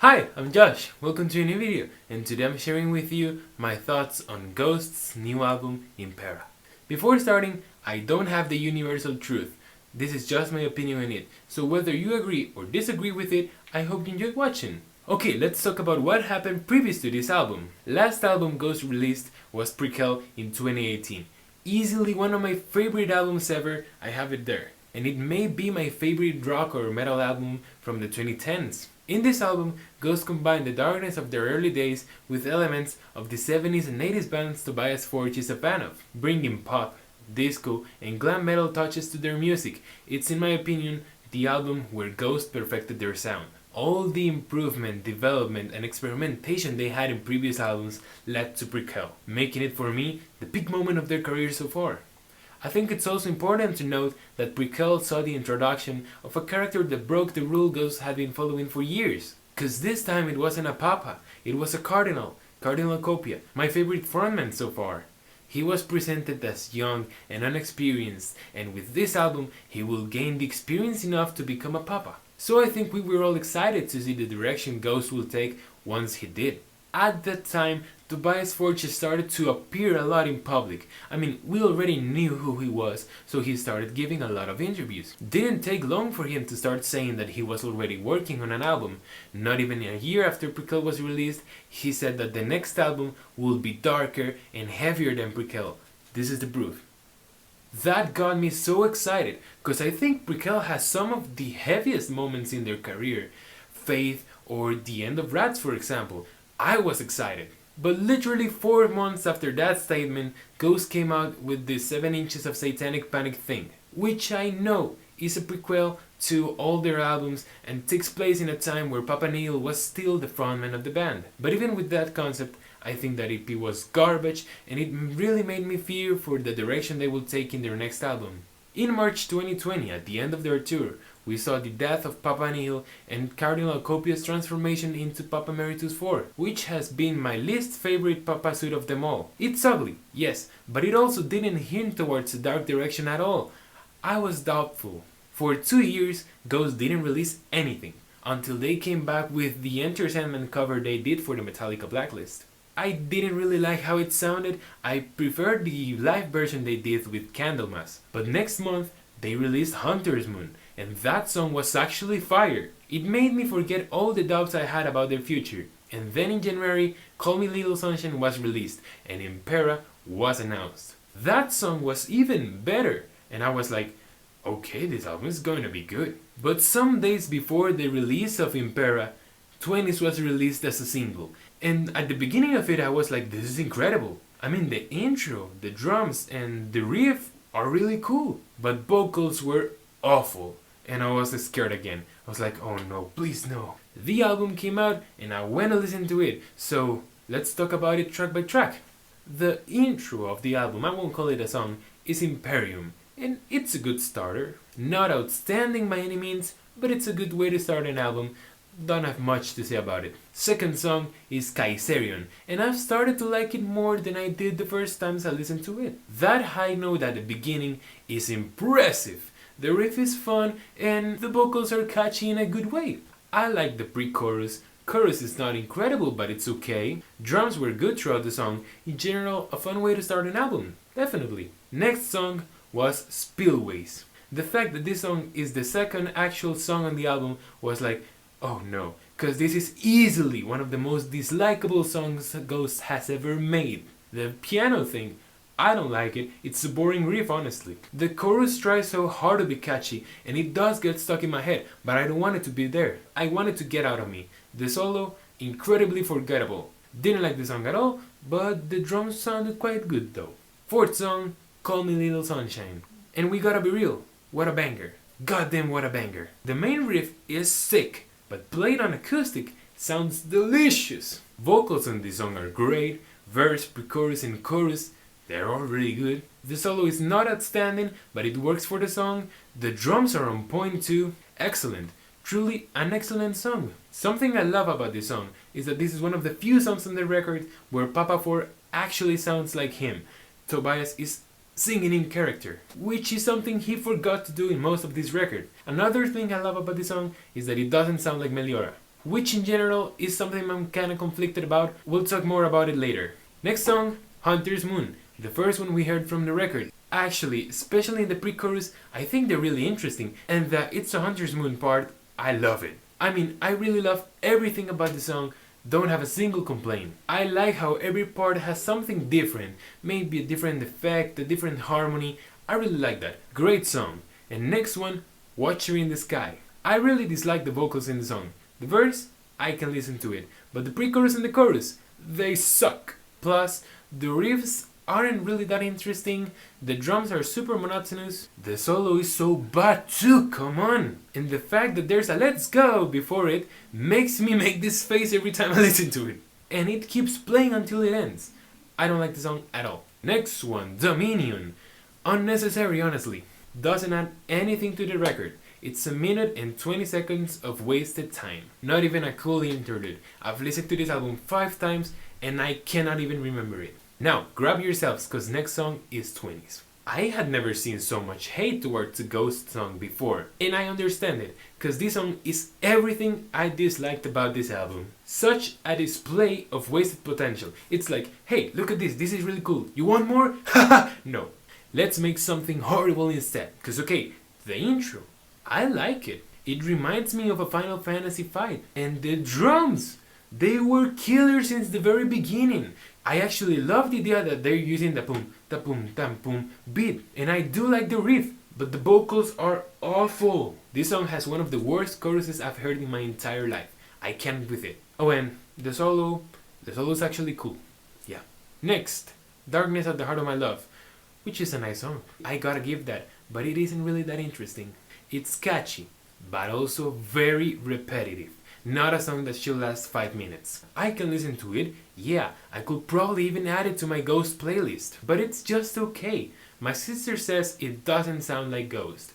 Hi, I'm Josh. Welcome to a new video, and today I'm sharing with you my thoughts on Ghost's new album, Impera. Before starting, I don't have the universal truth. This is just my opinion on it, so whether you agree or disagree with it, I hope you enjoyed watching. Okay, let's talk about what happened previous to this album. Last album Ghost released was Prequel in 2018. Easily one of my favorite albums ever, I have it there. And it may be my favorite rock or metal album from the 2010s. In this album, Ghost combined the darkness of their early days with elements of the 70s and 80s bands Tobias Forge is a fan of, bringing pop, disco, and glam metal touches to their music. It's, in my opinion, the album where Ghost perfected their sound. All the improvement, development, and experimentation they had in previous albums led to Prequel, making it for me the peak moment of their career so far. I think it's also important to note that Prequel saw the introduction of a character that broke the rule Ghost had been following for years. Cause this time it wasn't a papa, it was a Cardinal Copia, my favorite frontman so far. He was presented as young and unexperienced, and with this album he will gain the experience enough to become a papa. So I think we were all excited to see the direction Ghost will take once he did. At that time, Tobias Forge started to appear a lot in public. I mean, we already knew who he was, so he started giving a lot of interviews. Didn't take long for him to start saying that he was already working on an album. Not even a year after Prequel was released, he said that the next album will be darker and heavier than Prequel. This is the proof. That got me so excited, because I think Prequel has some of the heaviest moments in their career. Faith or The End of Rats, for example. I was excited. But literally 4 months after that statement, Ghost came out with the 7 Inches of Satanic Panic thing, which I know is a prequel to all their albums and takes place in a time where Papa Neil was still the frontman of the band. But even with that concept, I think that EP was garbage, and it really made me fear for the direction they will take in their next album. In March 2020, at the end of their tour, we saw the death of Papa Nihil and Cardinal Copia's transformation into Papa Emeritus 4, which has been my least favorite Papa suit of them all. It's ugly, yes, but it also didn't hint towards a dark direction at all. I was doubtful. For 2 years, Ghost didn't release anything, until they came back with the Enter Sandman cover they did for the Metallica Blacklist. I didn't really like how it sounded. I preferred the live version they did with Candlemas. But next month, they released Hunter's Moon, and that song was actually fire. It made me forget all the doubts I had about their future. And then in January, Call Me Little Sunshine was released, and Impera was announced. That song was even better, and I was like, okay, this album is going to be good. But some days before the release of Impera, 20s was released as a single. And at the beginning of it, I was like, this is incredible. I mean, the intro, the drums, and the riff are really cool. But vocals were awful. And I was scared again. I was like, oh no, please no. The album came out, and I went to listen to it. So, let's talk about it track by track. The intro of the album, I won't call it a song, is Imperium. And it's a good starter. Not outstanding by any means, but it's a good way to start an album. Don't have much to say about it. Second song is Kaiserion, and I've started to like it more than I did the first times I listened to it. That high note at the beginning is impressive. The riff is fun, and the vocals are catchy in a good way. I like the pre-chorus. Chorus is not incredible, but it's okay. Drums were good throughout the song. In general, a fun way to start an album. Definitely. Next song was Spillways. The fact that this song is the second actual song on the album was like, oh no, cause this is easily one of the most dislikable songs Ghost has ever made. The piano thing, I don't like it, it's a boring riff honestly. The chorus tries so hard to be catchy, and it does get stuck in my head, but I don't want it to be there. I want it to get out of me. The solo, incredibly forgettable. Didn't like the song at all, but the drums sounded quite good though. Fourth song, Call Me Little Sunshine. And we gotta be real, what a banger. Goddamn what a banger. The main riff is sick, but played on acoustic sounds delicious. Vocals on this song are great, verse, pre-chorus and chorus, they're all really good. The solo is not outstanding, but it works for the song. The drums are on point too. Excellent. Truly an excellent song. Something I love about this song is that this is one of the few songs on the record where Papa 4 actually sounds like him. Tobias is singing in character, which is something he forgot to do in most of this record. Another thing I love about this song is that it doesn't sound like Meliora. which in general is something I'm kinda conflicted about. We'll talk more about it later. Next song, Hunter's Moon, the first one we heard from the record. Actually, especially in the pre-chorus, I think they're really interesting, and the It's a Hunter's Moon part, I love it. I mean, I really love everything about the song, don't have a single complaint. I like how every part has something different, maybe a different effect, a different harmony. I really like that. Great song. And next one, Watcher in the Sky. I really dislike the vocals in the song. The verse, I can listen to it, but the pre-chorus and the chorus, they suck. Plus, the riffs aren't really that interesting, the drums are super monotonous, the solo is so bad too, come on! And the fact that there's a let's go before it makes me make this face every time I listen to it. And it keeps playing until it ends. I don't like the song at all. Next one, Dominion. Unnecessary, honestly. Doesn't add anything to the record. It's a minute and 20 seconds of wasted time. Not even a cool interlude. I've listened to this album 5 times and I cannot even remember it. Now, grab yourselves, cause next song is 20s. I had never seen so much hate towards a Ghost song before, and I understand it, cause this song is everything I disliked about this album. Such a display of wasted potential. It's like, hey, look at this is really cool. You want more? Haha, no. Let's make something horrible instead, cause okay, the intro, I like it. It reminds me of a Final Fantasy fight, and the drums! They were killer since the very beginning. I actually love the idea that they're using the boom, tam boom beat, and I do like the riff, but the vocals are awful. This song has one of the worst choruses I've heard in my entire life. I can't with it. Oh, and the solo's actually cool. Yeah. Next, Darkness at the Heart of My Love, which is a nice song. I gotta give that, but it isn't really that interesting. It's catchy, but also very repetitive. Not a song that should last 5 minutes. I can listen to it, yeah, I could probably even add it to my Ghost playlist, but it's just okay. My sister says it doesn't sound like Ghost,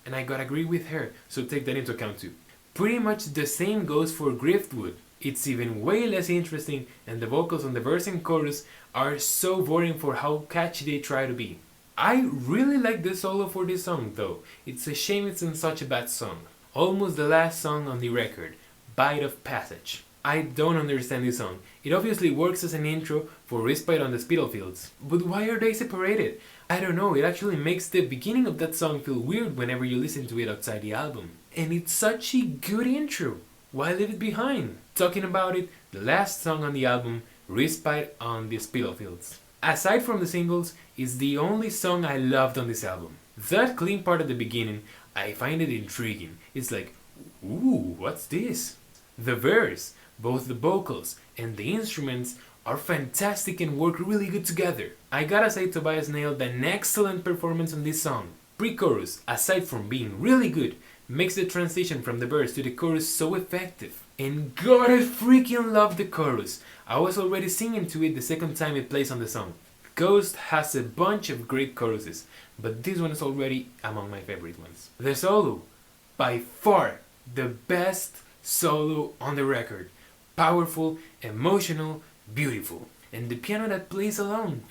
and I gotta agree with her, so take that into account too. Pretty much the same goes for Griftwood. It's even way less interesting, and the vocals on the verse and chorus are so boring for how catchy they try to be. I really like the solo for this song though. It's a shame it's in such a bad song. Almost the last song on the record. Bite of Passage. I don't understand this song. It obviously works as an intro for Respite on the Spitalfields. But why are they separated? I don't know, it actually makes the beginning of that song feel weird whenever you listen to it outside the album. And it's such a good intro. Why leave it behind? Talking about it, the last song on the album, Respite on the Spitalfields. Aside from the singles, it's the only song I loved on this album. That clean part at the beginning, I find it intriguing. It's like, ooh, what's this? The verse, both the vocals and the instruments are fantastic and work really good together. I gotta say Tobias nailed an excellent performance on this song. Pre-chorus, aside from being really good, makes the transition from the verse to the chorus so effective. And God, I freaking love the chorus. I was already singing to it the second time it plays on the song. Ghost has a bunch of great choruses, but this one is already among my favorite ones. The solo, by far the best solo on the record. Powerful, emotional, beautiful. And the piano that plays alone.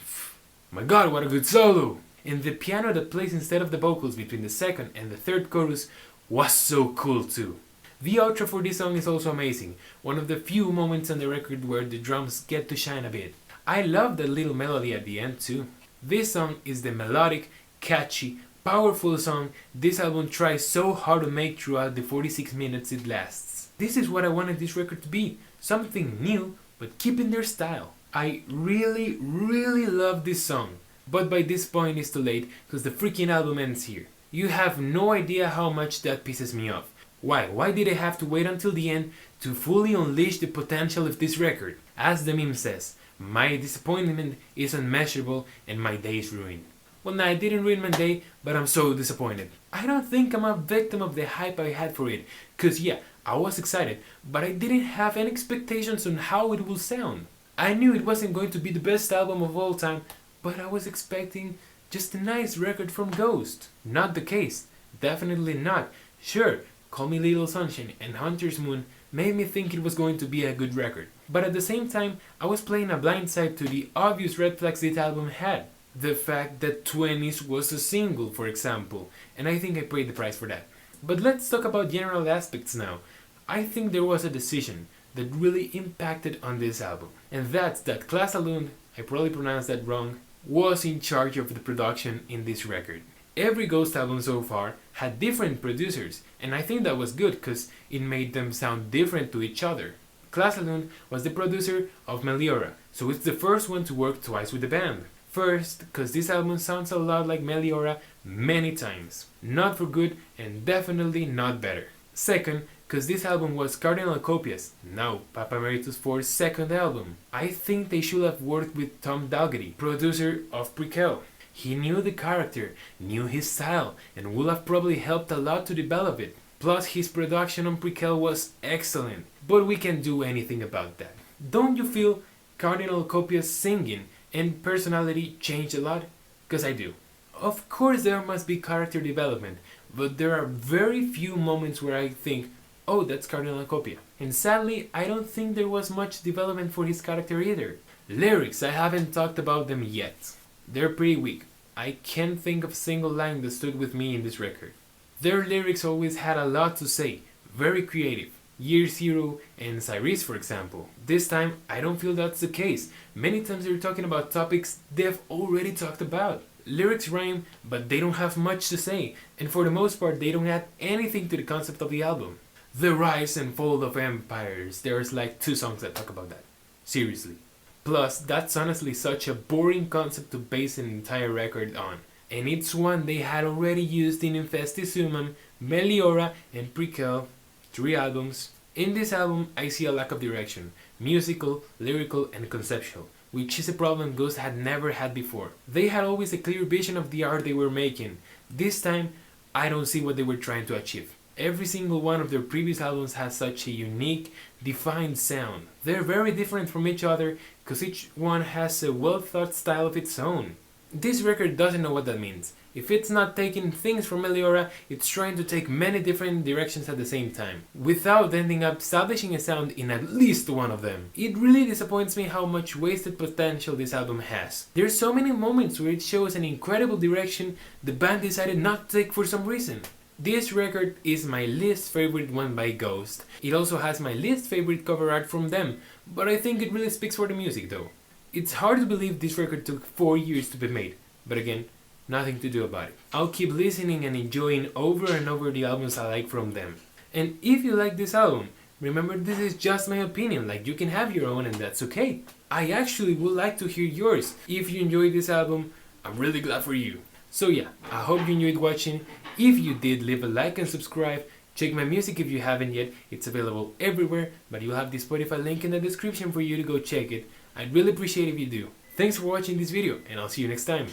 My god, what a good solo! And the piano that plays instead of the vocals between the second and the third chorus was so cool too. The outro for this song is also amazing. One of the few moments on the record where the drums get to shine a bit. I love the little melody at the end too. This song is the melodic, catchy, powerful song this album tries so hard to make throughout the 46 minutes it lasts. This is what I wanted this record to be. Something new, but keeping their style. I really love this song. But by this point it's too late, because the freaking album ends here. You have no idea how much that pisses me off. Why? Why did I have to wait until the end to fully unleash the potential of this record? As the meme says, my disappointment is unmeasurable and my day is ruined. Well, nah, I didn't ruin my day, but I'm so disappointed. I don't think I'm a victim of the hype I had for it, cause yeah, I was excited, but I didn't have any expectations on how it will sound. I knew it wasn't going to be the best album of all time, but I was expecting just a nice record from Ghost. Not the case, definitely not. Sure, Call Me Little Sunshine and Hunter's Moon made me think it was going to be a good record, but at the same time, I was playing a blind side to the obvious red flags this album had. The fact that 20s was a single, for example, and I think I paid the price for that. But let's talk about general aspects now. I think there was a decision that really impacted on this album, and that's that Klaas Alund, I probably pronounced that wrong, was in charge of the production in this record. Every Ghost album so far had different producers, and I think that was good because it made them sound different to each other. Klaas Alund was the producer of Meliora, so it's the first one to work twice with the band. First, because this album sounds a lot like Meliora many times. Not for good and definitely not better. Second, because this album was Cardinal Copia's, now Papa Emeritus 4's second album. I think they should have worked with Tom Dalgetty, producer of Prequel. He knew the character, knew his style, and would have probably helped a lot to develop it. Plus his production on Prequel was excellent, but we can't do anything about that. Don't you feel Cardinal Copia's singing and personality changed a lot? Cause I do. Of course there must be character development, but there are very few moments where I think, oh, that's Cardinal Copia. And sadly, I don't think there was much development for his character either. Lyrics, I haven't talked about them yet. They're pretty weak. I can't think of a single line that stood with me in this record. Their lyrics always had a lot to say, very creative. Year Zero and Cyrus, for example. This time, I don't feel that's the case. Many times they're talking about topics they've already talked about. Lyrics rhyme, but they don't have much to say, and for the most part they don't add anything to the concept of the album. The Rise and Fall of Empires, there's like 2 songs that talk about that. Seriously. Plus, that's honestly such a boring concept to base an entire record on. And it's one they had already used in Infestis Sumam, Meliora, and Prequel, 3 albums. In this album, I see a lack of direction, musical, lyrical, and conceptual, which is a problem Ghost had never had before. They had always a clear vision of the art they were making. This time, I don't see what they were trying to achieve. Every single one of their previous albums has such a unique, defined sound. They're very different from each other because each one has a well-thought style of its own. This record doesn't know what that means. If it's not taking things from Meliora, it's trying to take many different directions at the same time, without ending up establishing a sound in at least one of them. It really disappoints me how much wasted potential this album has. There's so many moments where it shows an incredible direction the band decided not to take for some reason. This record is my least favorite one by Ghost. It also has my least favorite cover art from them, but I think it really speaks for the music though. It's hard to believe this record took 4 years to be made, but again, nothing to do about it. I'll keep listening and enjoying over and over the albums I like from them. And if you like this album, remember this is just my opinion, like you can have your own and that's okay. I actually would like to hear yours. If you enjoyed this album, I'm really glad for you. So yeah, I hope you enjoyed watching. If you did, leave a like and subscribe. Check my music if you haven't yet. It's available everywhere, but you'll have the Spotify link in the description for you to go check it. I'd really appreciate if you do. Thanks for watching this video, and I'll see you next time.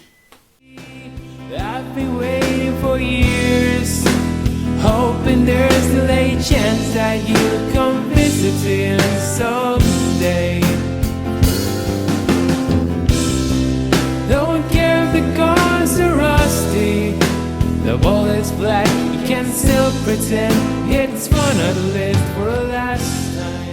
I've been waiting for years, hoping there's still a chance that you'll come visiting someday. Don't care if the guns are rusty, the ball is black, you can still pretend it's fun to live for a last time.